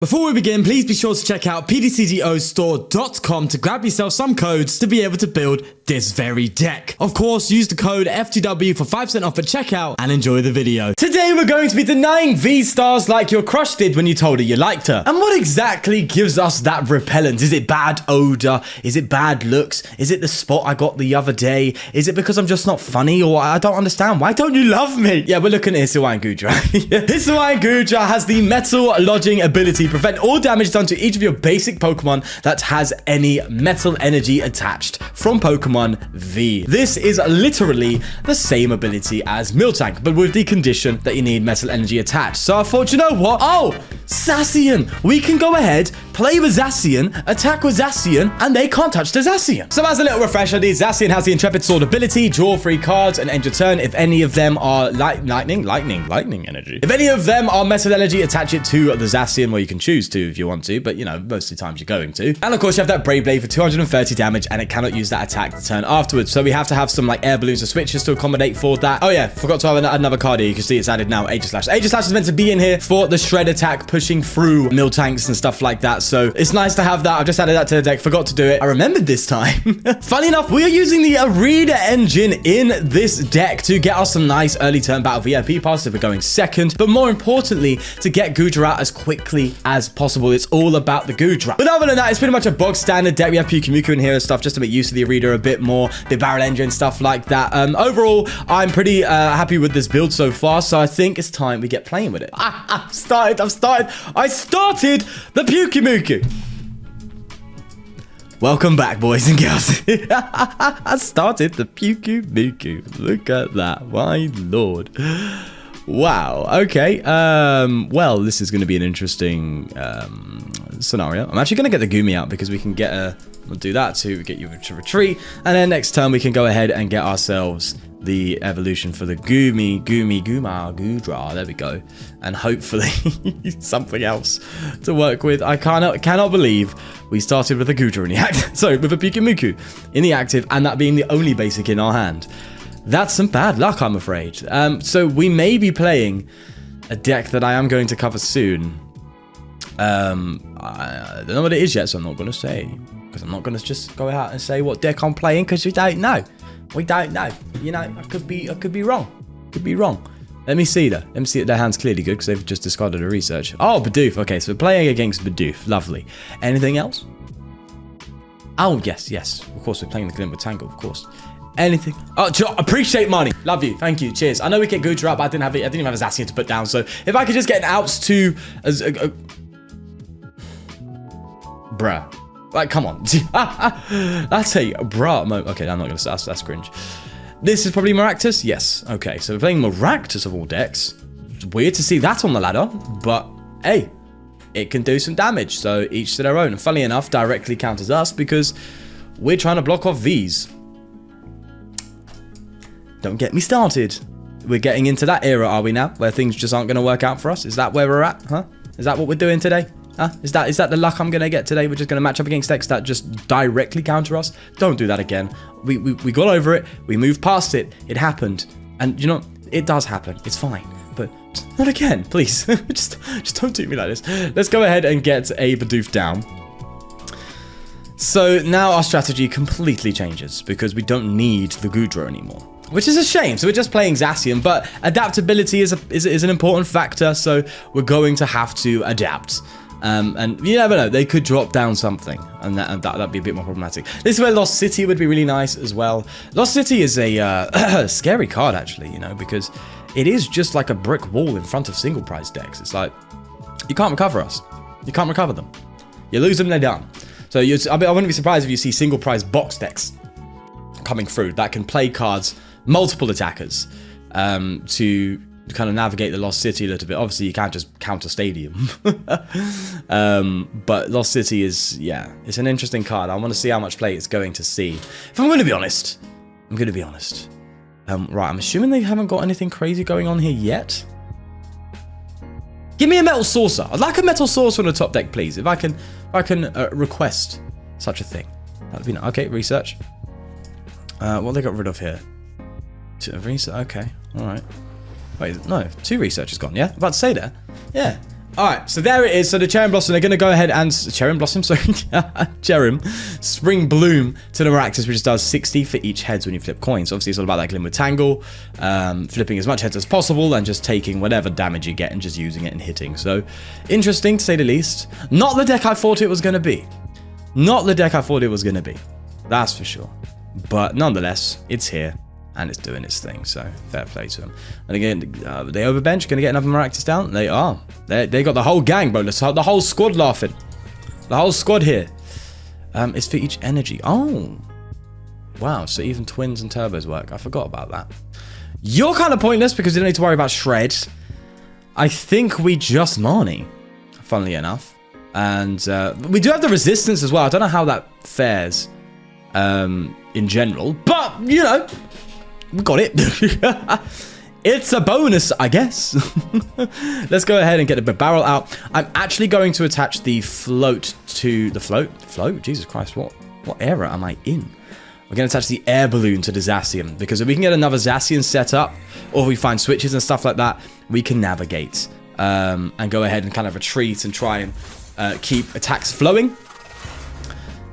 Before we begin, please be sure to check out pdcgostore.com to grab yourself some codes to be able to build this very deck. Of course, use the code FTW for 5% off at checkout and enjoy the video. Today we're going to be denying V-stars like your crush did when you told her you liked her. And what exactly gives us that repellent? Is it bad odor? Is it bad looks? Is it the spot I got the other day? Is it because I'm just not funny? Or I don't understand. Why don't you love me? Yeah, we're looking at Hisuian Goodra. Hisuian Goodra has the metal lodging ability. Prevent all damage done to each of your basic Pokemon that has any metal energy attached from Pokemon V. This is literally the same ability as Miltank, but with the condition that you need metal energy attached. So I thought, you know what? Oh, Zacian. We can go ahead, play with Zacian, attack with Zacian, and they can't touch the Zacian. So as a little refresher, the Zacian has the Intrepid Sword ability, draw 3 cards and end your turn. If any of them are lightning energy. If any of them are metal energy, attach it to the Zacian, where you can choose to if you want to, but you know, most of the times you're going to. And of course, you have that Brave Blade for 230 damage, and it cannot use that attack the turn afterwards. So we have to have some like air balloons or switches to accommodate for that. Oh yeah, forgot to have another card here. You can see it's added now, Aegislash. Aegislash is meant to be in here for the shred attack, pushing through Miltanks and stuff like that. So it's nice to have that. I've just added that to the deck. Forgot to do it. I remembered this time. Funny enough, we are using the Arena engine in this deck to get us some nice early turn battle VIP passes if we're going second, but more importantly, to get Goodra out as quickly as possible. It's all about the Goodra. But other than that, it's pretty much a bog standard deck. We have Pyukumuku in here and stuff just to make use of the Arena a bit more, the barrel engine, stuff like that. Overall, I'm pretty happy with this build so far, so I think it's time we get playing with it. I started the Pyukumuku. Welcome back, boys and girls. I started the Pyukumuku. Look at that. My lord. Wow. Okay. Well, this is going to be an interesting scenario. I'm actually going to get the Goomy out because we can get we'll do that to get you to retreat. And then next turn, we can go ahead and get ourselves the evolution for the Goomy Goodra. There we go. And hopefully something else to work with. I cannot believe we started with a Goodra in the active. Sorry, with a Pyukumuku in the active, and that being the only basic in our hand. That's some bad luck, I'm afraid. So we may be playing a deck that I am going to cover soon. I don't know what it is yet, so I'm not going to say. Because I'm not going to just go out and say what deck I'm playing, because we don't know. We don't know. You know, I could be wrong. Could be wrong. Let me see, though. Let me see that their hand's clearly good, because they've just discarded a research. Oh, Bidoof. Okay, so we're playing against Bidoof. Lovely. Anything else? Oh, yes. Of course, we're playing the Glimmer Tangle, of course. Anything? Oh, appreciate money. Love you. Thank you. Cheers. I know we get Goodra up, but I didn't even have a Zacian to put down. So if I could just get an outs to bruh. Like, come on. That's a bruh moment. Okay, I'm not gonna say that's cringe. This is probably Maractus? Yes. Okay, so we're playing Maractus of all decks. It's weird to see that on the ladder, but hey, it can do some damage. So each to their own. And funny enough, directly counters us because we're trying to block off Vs. Don't get me started. We're getting into that era, are we now? Where things just aren't going to work out for us? Is that where we're at? Huh? Is that what we're doing today? Huh? Is that the luck I'm going to get today? We're just going to match up against decks that just directly counter us? Don't do that again. We got over it. We moved past it. It happened. And, you know, it does happen. It's fine. But not again, please. just don't do me like this. Let's go ahead and get a Bidoof down. So now our strategy completely changes because we don't need the Goodra anymore. Which is a shame. So we're just playing Zacian, but adaptability is an important factor. So we're going to have to adapt. And you never know, they could drop down something, and that'd be a bit more problematic. This is where Lost City would be really nice as well. Lost City is a scary card, actually, you know, because it is just like a brick wall in front of single prize decks. It's like, you can't recover us. You can't recover them. You lose them, they're done. So I wouldn't be surprised if you see single prize box decks coming through that can play cards, multiple attackers, to kind of navigate the Lost City a little bit. Obviously, you can't just counter Stadium. But Lost City is, yeah, it's an interesting card. I want to see how much play it's going to see. If I'm going to be honest, right, I'm assuming they haven't got anything crazy going on here yet. Give me a Metal Saucer. I'd like a Metal Saucer on the top deck, please. If I can request such a thing. That'd be nice. Okay, research. What they got rid of here? Research. Okay, all right. Wait, no, 2 research is gone. Yeah, I'm about to say that. Yeah. Alright, so there it is. So the Cherry Blossom, they're going to go ahead and... Cherry Blossom, sorry. Cherry. Spring Bloom to the Maractus, which does 60 for each heads when you flip coins. Obviously, it's all about that Glimmer Tangle. Flipping as much heads as possible and just taking whatever damage you get and just using it and hitting. So, interesting to say the least. Not the deck I thought it was going to be. Not the deck I thought it was going to be. That's for sure. But nonetheless, it's here. And it's doing its thing, so fair play to them. And again, they overbench, gonna get another Maractus down? They are. They got the whole gang, bro. The whole squad laughing. The whole squad here. It's for each energy. Oh. Wow, so even twins and turbos work. I forgot about that. You're kind of pointless because you don't need to worry about Shred. I think we just Marnie, funnily enough. And we do have the resistance as well. I don't know how that fares in general, but, you know, we got it. It's a bonus, I guess. Let's go ahead and get the barrel out. I'm actually going to attach the float to the float. Float? Jesus Christ, what era am I in? We're going to attach the air balloon to the Zacian, because if we can get another Zacian set up, or if we find switches and stuff like that, we can navigate and go ahead and kind of retreat and try and keep attacks flowing.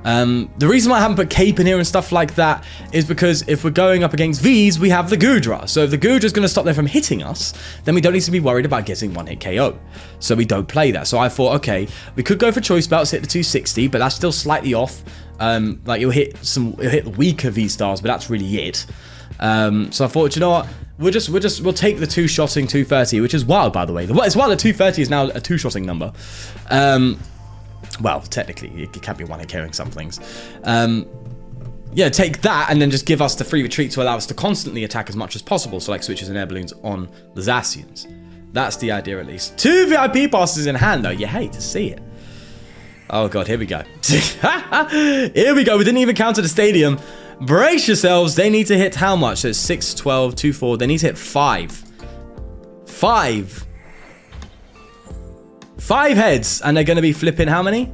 The reason why I haven't put Cape in here and stuff like that is because if we're going up against V's, we have the Goodra. So if the Goodra is going to stop them from hitting us, then we don't need to be worried about getting one-hit KO. So we don't play that. So I thought, okay, we could go for Choice Belts, hit the 260, but that's still slightly off. Like you'll hit the weaker V-stars, but that's really it. So I thought, you know what? We'll take the two-shotting 230, which is wild, by the way. It's wild that 230 is now a two-shotting number. Well, technically, it can't be one-hit KOing some things. Yeah, take that and then just give us the free retreat to allow us to constantly attack as much as possible. So like switches and air balloons on the Zacians. That's the idea at least. 2 VIP passes in hand though. You hate to see it. Oh god, here we go. Here we go. We didn't even counter the stadium. Brace yourselves. They need to hit how much? So it's 6, 12, 2, 4. They need to hit 5. 5 heads, and they're going to be flipping how many?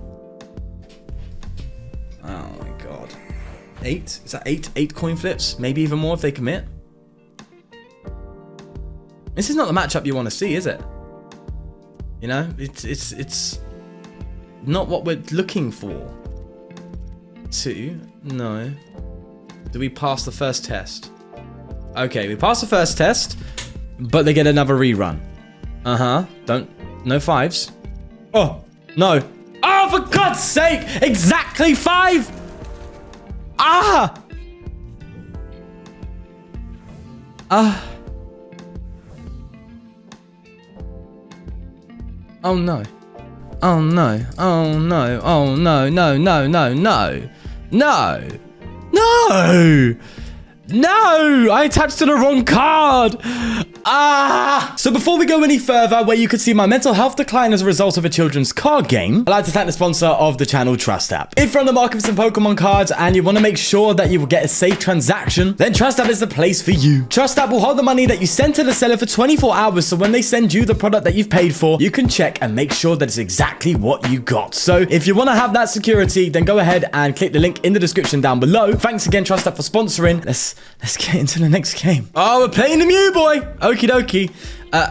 Oh my god. 8? Is that 8? 8 coin flips? Maybe even more if they commit? This is not the matchup you want to see, is it? You know, it's not what we're looking for. 2? No. Do we pass the first test? Okay, we pass the first test, but they get another rerun. No 5s. Oh, no. Oh, for God's sake! Exactly 5! Ah! Oh no. Oh no. Oh no. Oh no. No, no, no, no. No! No! No! I attached to the wrong card! Ah! So before we go any further, where you could see my mental health decline as a result of a children's card game, I'd like to thank the sponsor of the channel, Trust App. If you're on the market for some Pokemon cards and you want to make sure that you will get a safe transaction, then Trust App is the place for you. Trust App will hold the money that you send to the seller for 24 hours, so when they send you the product that you've paid for, you can check and make sure that it's exactly what you got. So if you want to have that security, then go ahead and click the link in the description down below. Thanks again, Trust App, for sponsoring. Let's get into the next game. Oh, we're playing the Mew boy. Okie dokie.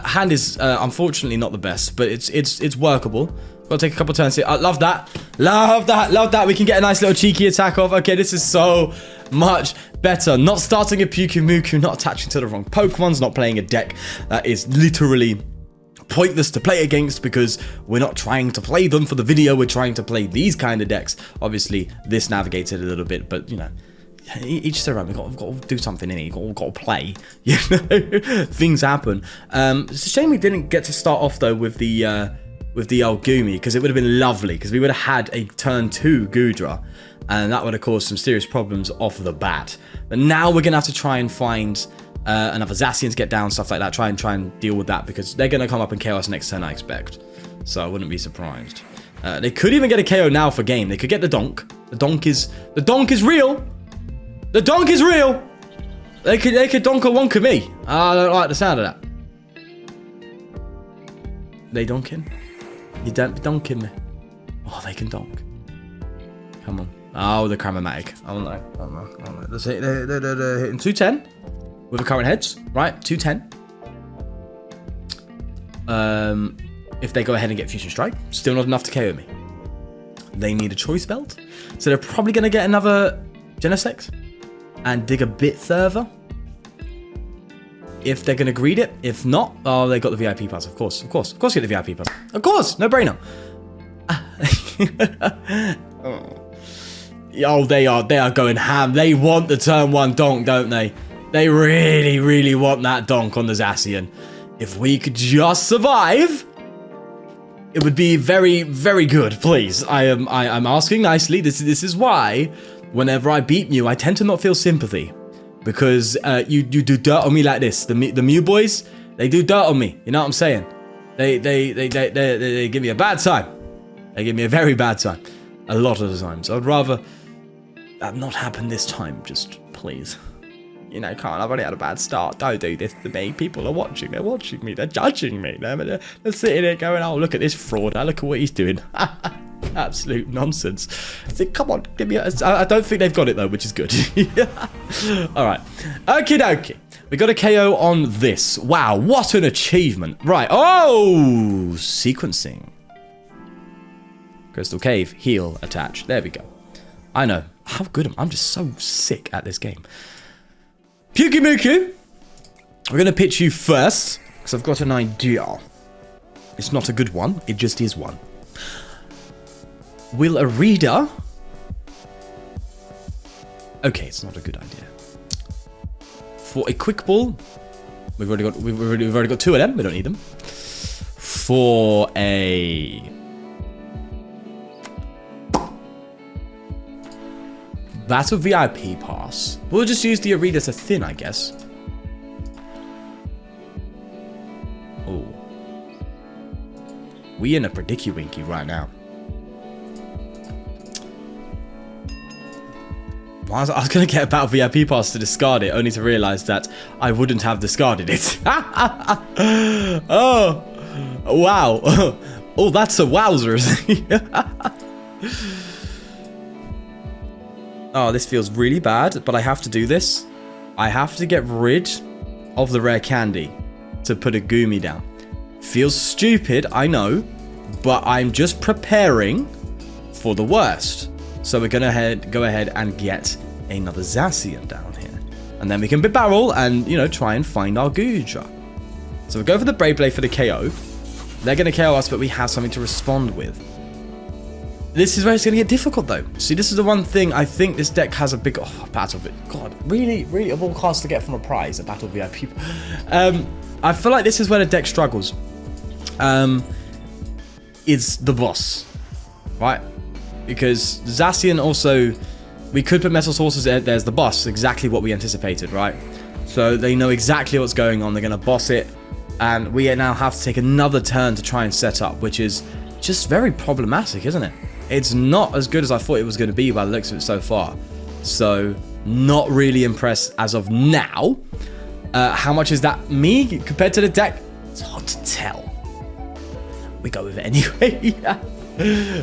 Hand is unfortunately not the best, but it's workable. Got to take a couple turns here. Love that. Love that. Love that. We can get a nice little cheeky attack off. Okay, this is so much better. Not starting a Pyukumuku, not attaching to the wrong Pokemons, not playing a deck that is literally pointless to play against because we're not trying to play them for the video. We're trying to play these kind of decks. Obviously, this navigated a little bit, but you know, each their own. We've got to do something in it. We've got to play. You know, things happen. It's a shame we didn't get to start off though with the old Goomy, because it would have been lovely, because we would have had a turn 2 Goodra, and that would have caused some serious problems off the bat. But now we're gonna have to try and find another Zacian to get down, stuff like that. Try and deal with that, because they're gonna come up in chaos next turn, I expect. So I wouldn't be surprised. They could even get a KO now for game. They could get the donk. The donk is real. The donk is real. They could donk a wonka me. I don't like the sound of that. They donking? You don't be donking me. Oh, they can donk. Come on. Oh, the Cramomatic. I don't know. Let's hit. They're hitting 210 with the current heads, right? 210. if they go ahead and get Fusion Strike. Still not enough to KO me. They need a Choice Belt. So they're probably going to get another Genesect and dig a bit further. If they're going to greed it. If not, oh, they got the VIP pass. Of course, get the VIP pass. Of course, no brainer. Oh, they are going ham. They want the turn 1 donk, don't they? They really, really want that donk on the Zacian. If we could just survive, it would be very, very good. Please, I'm asking nicely. This is why, whenever I beat Mew, I tend to not feel sympathy, because you do dirt on me like this. The Mew boys, they do dirt on me. You know what I'm saying? They give me a bad time. They give me a very bad time. A lot of the times. I'd rather that not happen this time. Just please. You know, I've already had a bad start. Don't do this to me. People are watching. They're watching me. They're judging me. They're sitting there going, oh, look at this fraud. Look at what he's doing. Absolute nonsense. So, come on, give me I don't think they've got it, though, which is good. All right. Okie dokie. We got a KO on this. Wow, what an achievement. Right. Oh, sequencing. Crystal Cave, heal, attach. There we go. I know. How good I'm just so sick at this game. Pyukimuku, we're going to pitch you first, because I've got an idea. It's not a good one, it just is one. Will a reader... Okay, it's not a good idea. For a quick ball, we've already got 2 of them, we don't need them. For a... Battle VIP pass. We'll just use the Arena to thin, I guess. Oh. We in a predicky-winky right now. I was going to get a Battle VIP pass to discard it, only to realise that I wouldn't have discarded it. Oh. Wow. Oh, that's a wowzers. Oh, this feels really bad, but I have to do this. I have to get rid of the Rare Candy to put a Goomy down. Feels stupid, I know, but I'm just preparing for the worst. So we're going to go ahead and get another Zacian down here. And then we can barrel and, you know, try and find our Goodra. So we'll go for the Brave Blade for the KO. They're going to KO us, but we have something to respond with. This is where it's going to get difficult, though. See, this is the one thing I think this deck has a big... Oh, Battle VIP. God, really, really, of all cards to get from a prize, a Battle VIP. I feel like this is where the deck struggles. Is the boss, right? Because Zacian also... We could put Metal Saucers there. There's the boss. Exactly what we anticipated, right? So they know exactly what's going on. They're going to boss it. And we now have to take another turn to try and set up, which is just very problematic, isn't it? It's not as good as I thought it was going to be by the looks of it so far. So, not really impressed as of now. How much is that me compared to the deck? It's hard to tell. We go with it anyway.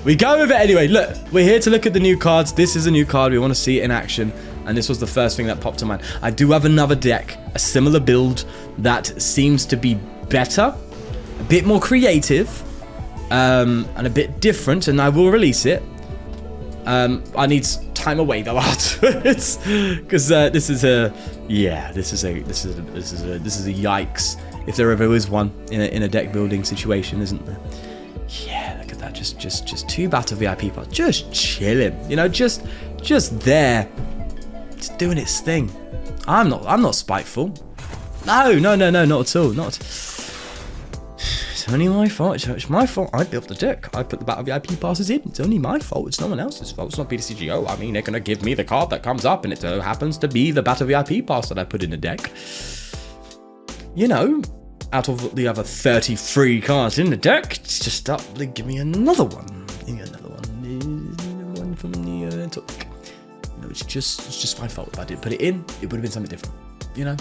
We go with it anyway. Look, we're here to look at the new cards. This is a new card. We want to see it in action. And this was the first thing that popped to mind. I do have another deck, a similar build that seems to be better, a bit more creative. And a bit different, and I will release it. I need time away though afterwards, because this is a yikes if there ever is one in a deck building situation, isn't there? Yeah, look at that, just 2 Battle VIP parts, just chilling, you know, just there, just doing its thing. I'm not spiteful. No, not at all, not. It's only my fault. It's my fault. I built the deck. I put the Battle VIP passes in. It's only my fault. It's no one else's fault. It's not PTCGO. I mean, they're going to give me the card that comes up, and it happens to be the Battle VIP pass that I put in the deck. You know, out of the other 33 cards in the deck, just up, they give me another one. Give me another one. One from the top. No, it's just my fault. If I didn't put it in, it would have been something different. You know,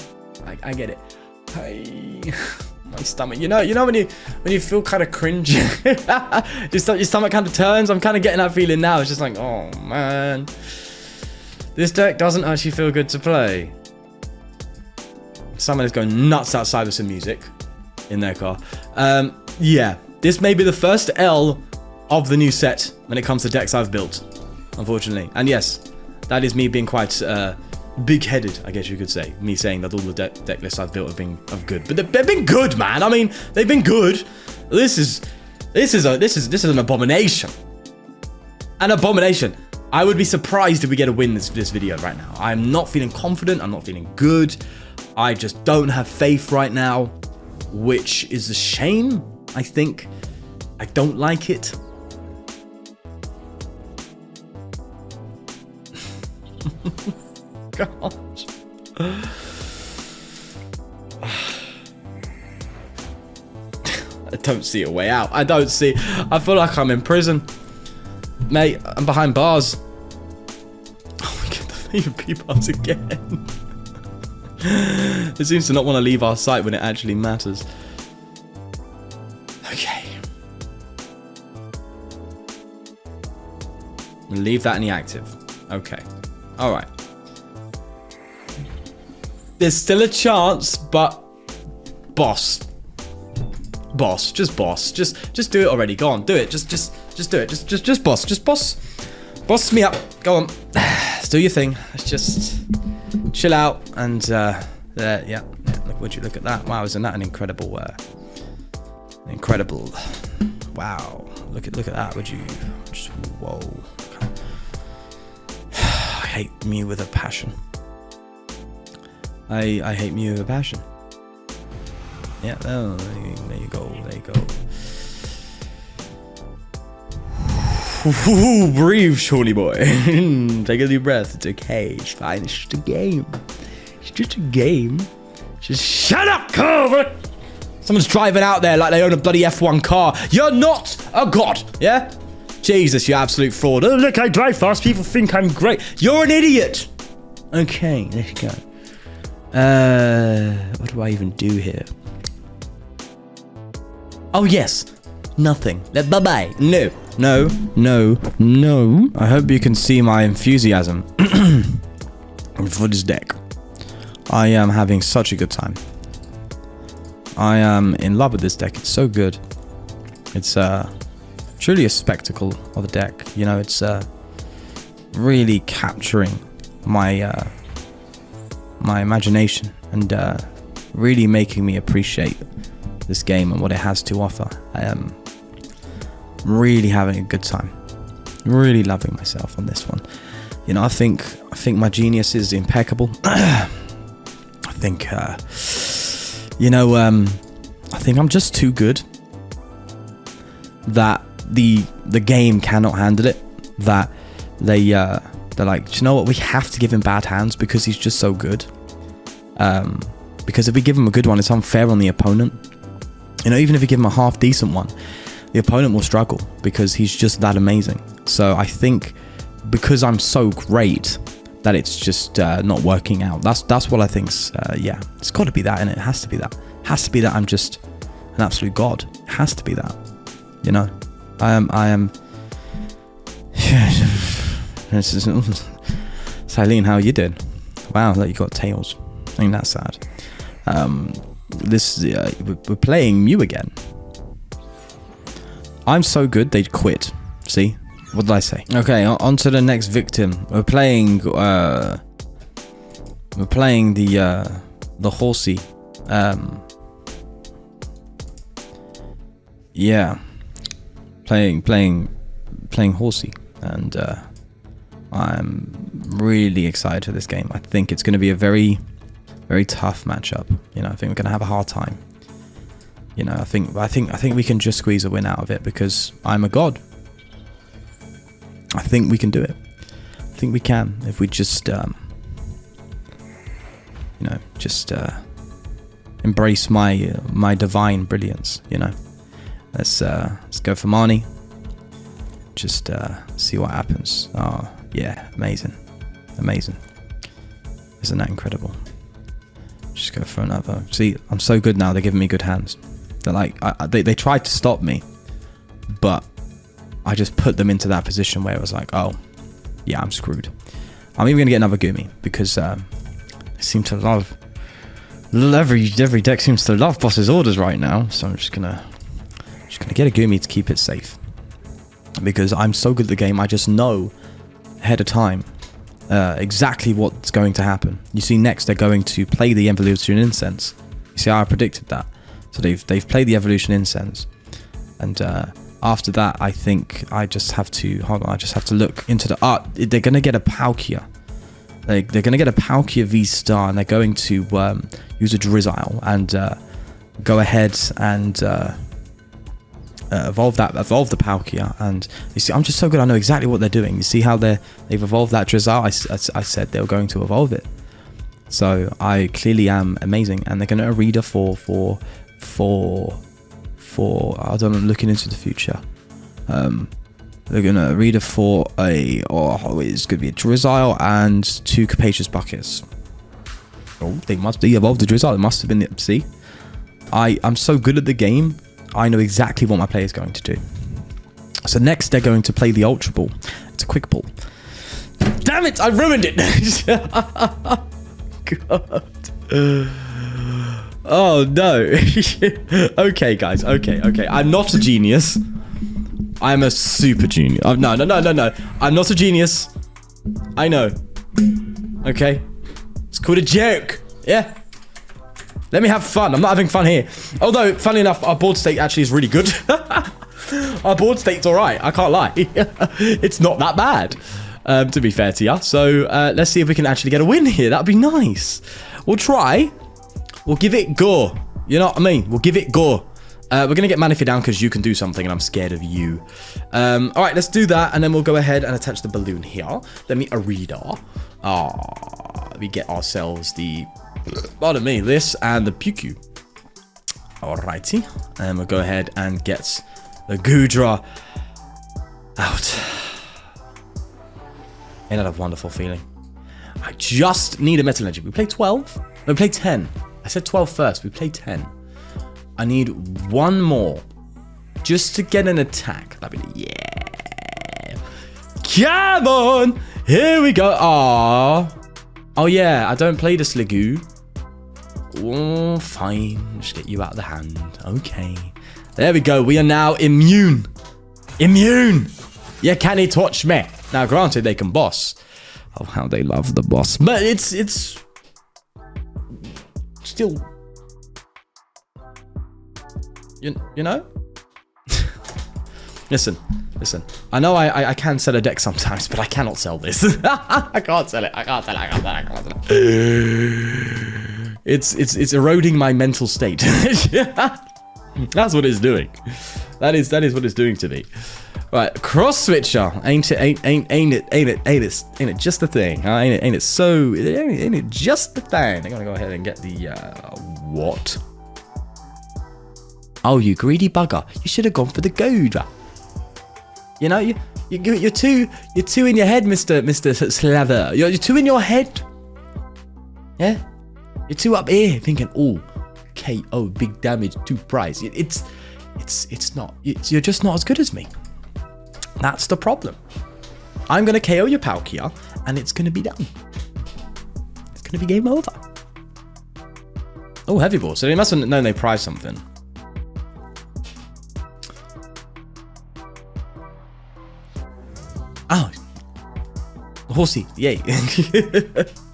I get it. Hey. My stomach, you know when you feel kind of cringe, your stomach kind of turns. I'm kind of getting that feeling now. It's just like, oh man, this deck doesn't actually feel good to play. Someone is going nuts outside with some music in their car. Yeah, This may be the first L of the new set when it comes to decks I've built, unfortunately. And yes, that is me being quite big-headed, I guess you could say. Me saying that all the deck lists I've built have been good, but they've been good, man. I mean, they've been good. This is an abomination. An abomination. I would be surprised if we get a win this video right now. I'm not feeling confident. I'm not feeling good. I just don't have faith right now, which is a shame. I think I don't like it. Gosh. I don't see a way out. I feel like I'm in prison. Mate, I'm behind bars. Oh my god, the favorite P-bars again. It seems to not want to leave our site when it actually matters. Okay. We'll leave that in the active. Okay. Alright. There's still a chance, but boss. Boss. Just boss. Just do it already. Go on, do it. Just do it. Just boss. Just boss. Boss me up. Go on. Let's do your thing. Let's just chill out and yeah. Would you look at that? Wow, isn't that an incredible wow. Look at that. Would you just whoa. I hate Mew with a passion. I hate Mew with a passion. Yeah, oh, there you go. Ooh, breathe, shorty boy. Take a deep breath. It's okay. It's fine. It's just a game. It's just a game. Just shut up, Carver. Someone's driving out there like they own a bloody F1 car. You're not a god, yeah? Jesus, you absolute fraud. Oh, look, I drive fast. People think I'm great. You're an idiot. Okay, let's go. What do I even do here? Oh, yes. Nothing. Bye-bye. No. I hope you can see my enthusiasm for this deck. I am having such a good time. I am in love with this deck. It's so good. It's truly a spectacle of a deck. You know, it's really capturing my my imagination and really making me appreciate this game and what it has to offer. I am really having a good time, really loving myself on this one. You know, I think my genius is impeccable. I think you know, I think I'm just too good that the game cannot handle it. That they're like, you know what, we have to give him bad hands because he's just so good. Because if we give him a good one, it's unfair on the opponent. You know, even if we give him a half decent one, the opponent will struggle because he's just that amazing. So I think because I'm so great that it's just not working out. That's what I think's yeah. It's got to be that, and it has to be that. It has to be that I'm just an absolute god. It has to be that. You know, I am. Silene, how you did? Wow, that you got tails. I mean, that's sad. We're playing Mew again. I'm so good they quit. See, what did I say? Okay, on to the next victim. We're playing the horsey. Yeah, playing horsey, and I'm really excited for this game. I think it's going to be a very, very tough matchup. You know, I think we're going to have a hard time. You know, I think we can just squeeze a win out of it because I'm a god. I think we can do it. I think we can if we just, you know, just embrace my divine brilliance. You know, let's go for Marnie. Just see what happens. Oh yeah, amazing. Isn't that incredible? Just go for another. See, I'm so good now. They're giving me good hands. They're like, they tried to stop me, but I just put them into that position where it was like, oh, yeah, I'm screwed. I'm even gonna get another Goomy because they seem to love. Every deck seems to love boss's orders right now. So I'm just gonna Just going to get a Goomy to keep it safe. Because I'm so good at the game, I just know ahead of time exactly what's going to happen. You see, next they're going to play the Evolution Incense. You see, I predicted that. So they've played the Evolution Incense. And after that, I think I just have to... Hold on, I just have to look into the... they're going to get a Palkia. They're going to get a Palkia V-Star, and they're going to use a Drizzile and go ahead and evolve the Palkia. And you see, I'm just so good. I know exactly what they're doing. You see how they've evolved that Drizzile? I said they were going to evolve it. So I clearly am amazing, and they're going to reader for I don't know, looking into the future. They're gonna reader for it's gonna be a Drizzile and 2 Capacious Buckets. Oh, they evolved the Drizzile. It must have been the... See, I'm so good at the game. I know exactly what my player is going to do. So next they're going to play the Ultra Ball. It's a quick ball. Damn it! I ruined it. God. Oh no. Okay, guys. Okay. I'm not a genius. I'm a super genius. Oh, no. I'm not a genius. I know. Okay. It's called a joke. Yeah. Let me have fun. I'm not having fun here. Although, funnily enough, our board state actually is really good. Our board state's alright. I can't lie. It's not that bad, to be fair to you. So, let's see if we can actually get a win here. That'd be nice. We'll try. We'll give it go. You know what I mean? We'll give it go. We're going to get Manaphy down because you can do something and I'm scared of you. Alright, let's do that. And then we'll go ahead and attach the balloon here. Let me a reader. We get ourselves the... Pardon me, this and the Puku. Alrighty. And we'll go ahead and get the Goodra out. Ain't that a wonderful feeling? I just need a Metal Energy. We play 12? No, we play 10. I said 12 first. We play 10. I need one more. Just to get an attack. That'd be... Yeah. Come on! Here we go. Oh yeah, I don't play the Sliggoo. Oh, fine. Just get you out of the hand. Okay. There we go. We are now immune. Immune. Yeah, can he touch me? Now, granted, they can boss. Oh, how they love the boss. But it's still... You know? Listen. I know I can sell a deck sometimes, but I cannot sell this. I can't sell it. It's eroding my mental state. That's what it's doing. That is what it's doing to me. Right, cross switcher. Ain't it just the thing? Huh? Ain't it just the thing? I'm gonna go ahead and get the what? Oh, you greedy bugger! You should have gone for the Goodra. You know, you're too in your head, Mr. Slaver. You're too in your head. Yeah, you're too up here thinking, oh, KO, big damage, 2 price. It's not. You're just not as good as me. That's the problem. I'm gonna KO your Palkia, and it's gonna be done. It's gonna be game over. Oh, heavy ball. So they must have known they prized something. Oh, horsey, yay.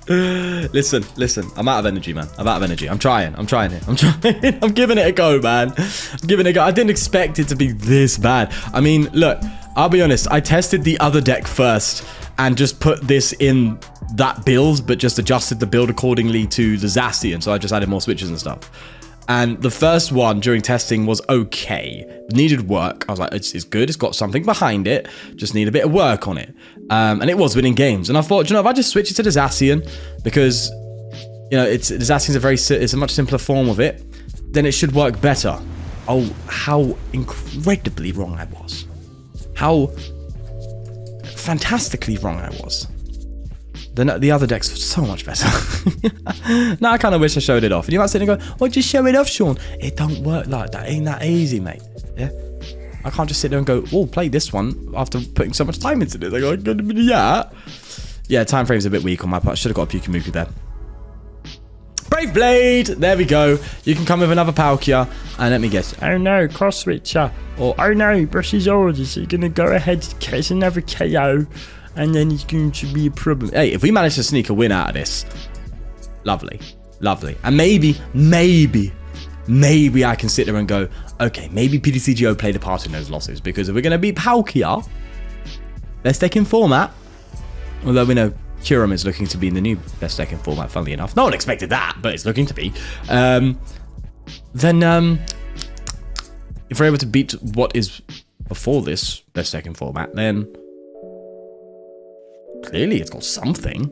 Listen, I'm out of energy, man. I'm out of energy. I'm trying it. I'm giving it a go, man. I'm giving it a go. I didn't expect it to be this bad. I mean, look, I'll be honest. I tested the other deck first and just put this in that build, but just adjusted the build accordingly to the Zacian. So I just added more switches and stuff. And the first one during testing was okay. Needed work. I was like, it's good. It's got something behind it. Just need a bit of work on it. And it was winning games. And I thought, you know, if I just switch it to the Zacian, because, you know, the Zacian's it's a much simpler form of it, then it should work better. Oh, how incredibly wrong I was. How fantastically wrong I was. The other deck's so much better. Now I kind of wish I showed it off. And you might sit there and go, well, just show it off, Sean. It don't work like that. Ain't that easy, mate. Yeah? I can't just sit there and go, oh, play this one after putting so much time into it. They go, yeah. Yeah, time frame's a bit weak on my part. I should have got a Pukimuku there. Brave Brave Blade. There we go. You can come with another Palkia. And let me guess. Oh no, cross switcher. Or oh no, Brush's orders. He's gonna go ahead and catch another KO, and then it's going to be a problem. Hey, if we manage to sneak a win out of this, lovely, lovely. And maybe I can sit there and go, okay, maybe PTCGO played a part in those losses, because if we're gonna beat Palkia, best deck in format. Although we know Kyurem is looking to be in the new best deck in format, funnily enough. No one expected that, but it's looking to be. Then if we're able to beat what is before this best deck in format, then clearly it's got something.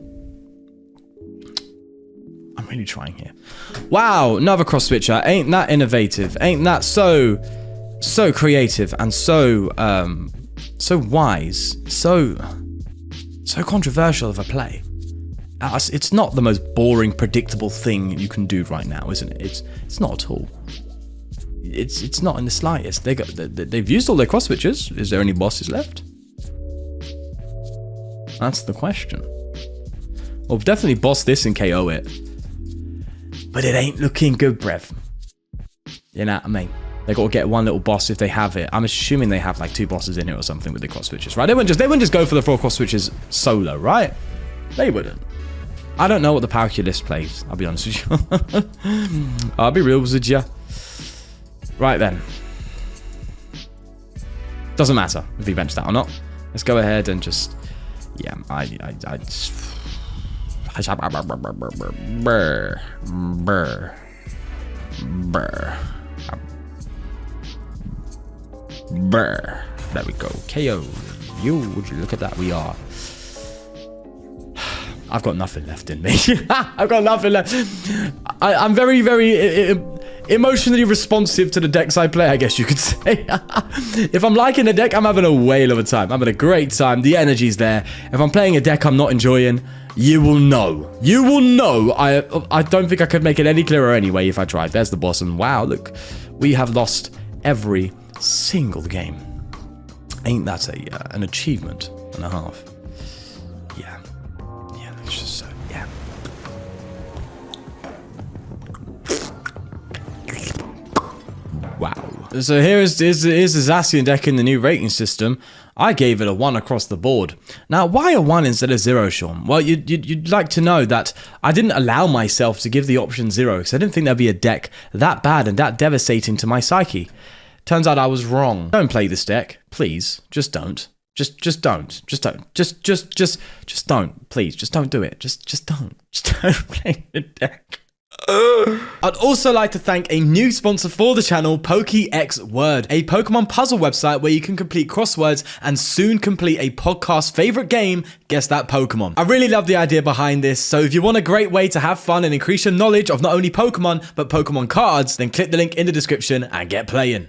I'm really trying here. Wow, another cross switcher. Ain't that innovative? Ain't that so creative and so wise, so controversial of a play. It's not the most boring, predictable thing you can do right now, isn't it? It's not at all. It's not in the slightest. They've used all their cross switches. Is there any bosses left? That's the question. We'll definitely boss this and KO it. But it ain't looking good, brev. You know what I mean? They got to get one little boss if they have it. I'm assuming they have like 2 bosses in it or something with the cross switches, right? They wouldn't just go for the 4 cross switches solo, right? They wouldn't. I don't know what the Palkia list plays, I'll be honest with you. I'll be real with you. Right then. Doesn't matter if he benched that or not. Let's go ahead and just... Yeah, I just... There we go. KO. Would you look at that? We are... I've got nothing left in me. I've got nothing left. I'm very, very emotionally responsive to the decks I play, I guess you could say. If I'm liking the deck, I'm having a whale of a time. I'm having a great time. The energy's there. If I'm playing a deck I'm not enjoying, you will know. You will know. I don't think I could make it any clearer anyway if I tried. There's the boss, and wow, look. We have lost every single game. Ain't that an achievement and a half? Yeah. Yeah, that's just so, yeah. Wow. So here's the Zacian deck in the new rating system. I gave it a 1 across the board. Now, why a 1 instead of 0, Sean? Well, you'd like to know that I didn't allow myself to give the option 0 because I didn't think there'd be a deck that bad and that devastating to my psyche. Turns out I was wrong. Don't play this deck, please. Just don't. Just don't. Just don't. Just don't. Please, just don't do it. Just don't. Just don't play the deck. I'd also like to thank a new sponsor for the channel, PokéXWord, a Pokemon puzzle website where you can complete crosswords and soon complete a podcast favorite game, Guess That Pokemon. I really love the idea behind this, so if you want a great way to have fun and increase your knowledge of not only Pokemon, but Pokemon cards, then click the link in the description and get playing.